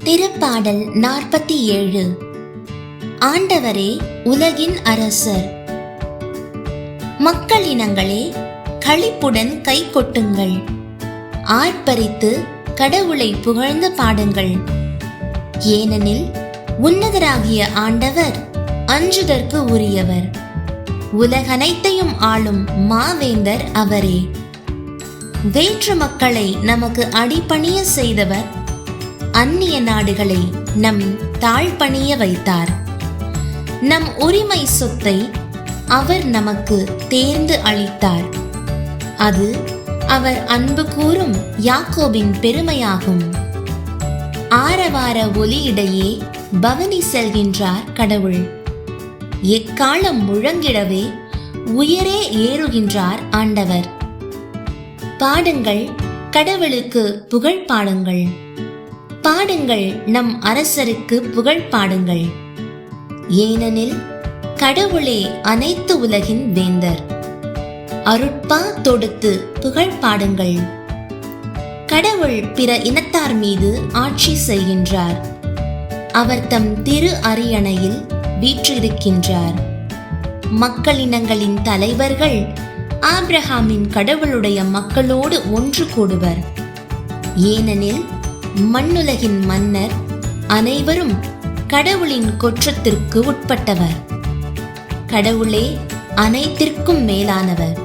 திருப்பாடல் 47. ஆண்டவரே உலகின் அரசர். மக்களினங்களே, களிப்புடன் கை கொட்டுங்கள், ஆர்ப்பரித்து கடவுளை புகழ்ந்து பாடுங்கள். ஏனெனில் உன்னதராகிய ஆண்டவர் அஞ்சுதற்கு உரியவர், உலகனைத்தையும் ஆளும் மாவேந்தர் அவரே. வேற்று மக்களை நமக்கு அடிபணிய செய்தவர், அந்நிய நாடுகளை நம் தாழ்பணிய வைத்தார். நம் உரிமை சொத்தை அவர் நமக்கு தேர்ந்து அளித்தார். அது அவர் அன்பு கூறும் யாக்கோபின் பெருமையாகும். ஆரவார ஒலியிடையே பவனி செல்கின்றார் கடவுள். எக்காலம் முழங்கிடவே உயரே ஏறுகின்றார் ஆண்டவர். பாடுங்கள், கடவுளுக்கு புகழ் பாடுங்கள். பாடுங்கள், நம் அரசருக்கு புகழ் பாடுங்கள். ஏனெனில் கடவுளே அனைத்து உலகின் வேந்தர். அருட்பா தொடுத்து புகழ் பாடுங்கள். கடவுள் பிற இனத்தார் மீது ஆட்சி செய்கின்றார். அவர் தம் திரு அரியணையில் வீற்றிருக்கின்றார். மக்களினங்களின் தலைவர்கள் ஆபிரகாமின் கடவுளுடைய மக்களோடு ஒன்று கூடுவர். ஏனெனில் மண்ணுலகின் மன்னர் அனைவரும் கடவுளின் கொற்றத்திற்கு உட்பட்டவர். கடவுளே அனைத்திற்கும் மேலானவர்.